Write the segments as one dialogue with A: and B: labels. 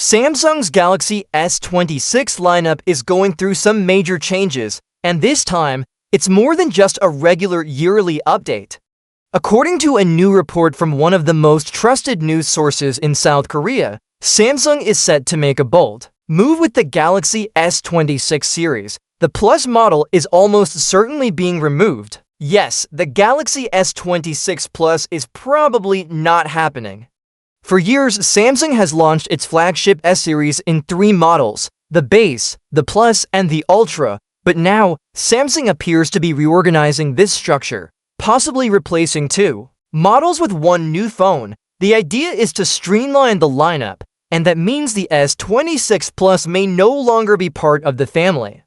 A: Samsung's Galaxy S26 lineup is going through some major changes, and this time, it's more than just a regular yearly update. According to a new report from one of the most trusted news sources in South Korea, Samsung is set to make a bold move with the Galaxy S26 series. The Plus model is almost certainly being removed. Yes, the Galaxy S26 Plus is probably not happening. For years, Samsung has launched its flagship S series in 3 models: the Base, the Plus, and the Ultra. But now, Samsung appears to be reorganizing this structure, possibly replacing 2 models with 1 new phone. The idea is to streamline the lineup, and that means the S26 Plus may no longer be part of the family.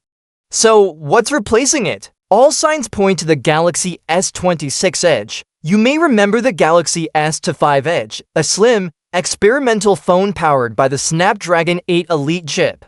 A: So, what's replacing it? All signs point to the Galaxy S26 Edge. You may remember the Galaxy S25 Edge, a slim, experimental phone powered by the Snapdragon 8 Elite chip.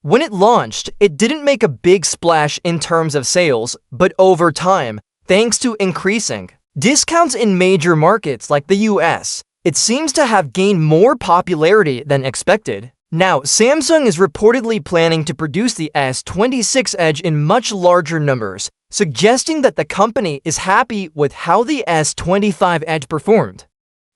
A: When it launched, it didn't make a big splash in terms of sales, but over time, thanks to increasing discounts in major markets like the US, it seems to have gained more popularity than expected. Now, Samsung is reportedly planning to produce the S26 Edge in much larger numbers, suggesting that the company is happy with how the S25 Edge performed.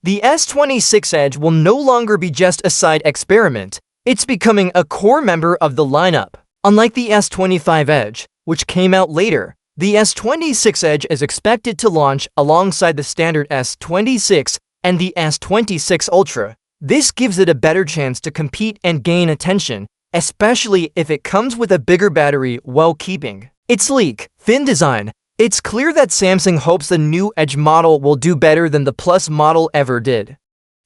A: The S26 Edge will no longer be just a side experiment. It's becoming a core member of the lineup. Unlike the S25 Edge, which came out later, the S26 Edge is expected to launch alongside the standard S26 and the S26 Ultra. This gives it a better chance to compete and gain attention, especially if it comes with a bigger battery while keeping its sleek, thin design. It's clear that Samsung hopes the new Edge model will do better than the Plus model ever did.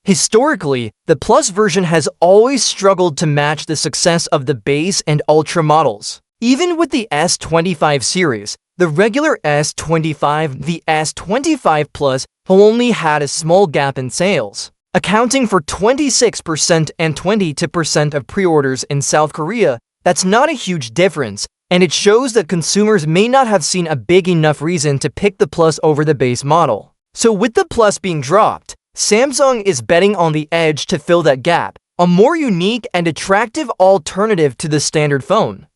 A: Historically, the Plus version has always struggled to match the success of the Base and Ultra models. Even with the S25 series, the regular S25, the S25 Plus only had a small gap in sales, accounting for 26% and 22% of pre-orders in South Korea. That's not a huge difference, and it shows that consumers may not have seen a big enough reason to pick the Plus over the Base model. So with the Plus being dropped, Samsung is betting on the Edge to fill that gap, a more unique and attractive alternative to the standard phone.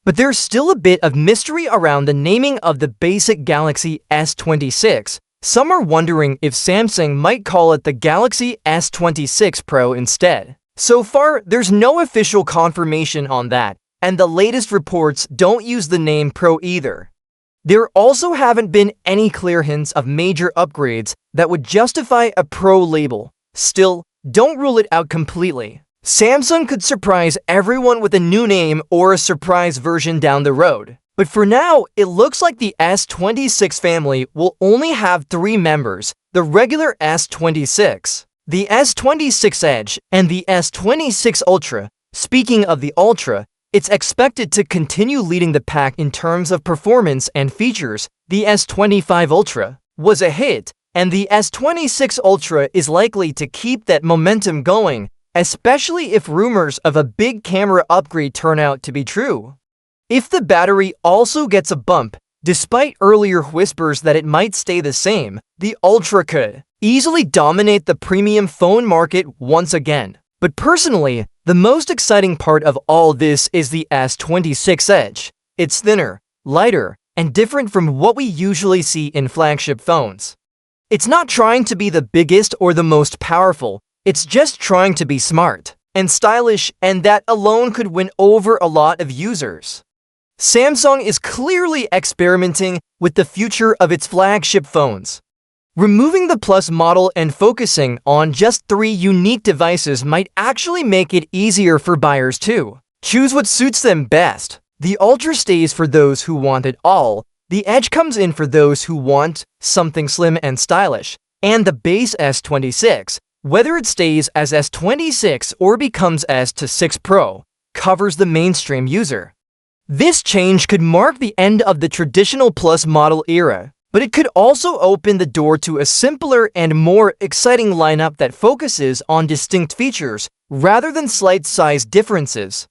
A: But there's still a bit of mystery around the naming of the basic Galaxy S26. Some are wondering if Samsung might call it the Galaxy S26 Pro instead. So far, there's no official confirmation on that, and the latest reports don't use the name Pro either. There also haven't been any clear hints of major upgrades that would justify a Pro label. Still, don't rule it out completely. Samsung could surprise everyone with a new name or a surprise version down the road. But for now, it looks like the S26 family will only have 3 members: the regular S26, the S26 Edge, and the S26 Ultra. Speaking of the Ultra, it's expected to continue leading the pack in terms of performance and features. The S25 Ultra was a hit, and the S26 Ultra is likely to keep that momentum going, especially if rumors of a big camera upgrade turn out to be true. If the battery also gets a bump, despite earlier whispers that it might stay the same, the Ultra could easily dominate the premium phone market once again. But personally, the most exciting part of all this is the S26 Edge. It's thinner, lighter, and different from what we usually see in flagship phones. It's not trying to be the biggest or the most powerful, it's just trying to be smart and stylish, and that alone could win over a lot of users. Samsung is clearly experimenting with the future of its flagship phones. Removing the Plus model and focusing on just 3 unique devices might actually make it easier for buyers to choose what suits them best. The Ultra stays for those who want it all, the Edge comes in for those who want something slim and stylish, and the Base S26, whether it stays as S26 or becomes S26 Pro, covers the mainstream user. This change could mark the end of the traditional Plus model era, but it could also open the door to a simpler and more exciting lineup that focuses on distinct features rather than slight size differences.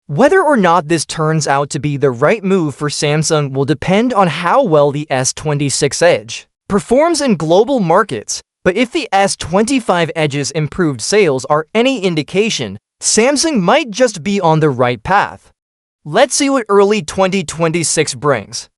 A: Whether or not this turns out to be the right move for Samsung will depend on how well the S26 Edge performs in global markets, but if the S25 Edge's improved sales are any indication, Samsung might just be on the right path. Let's see what early 2026 brings.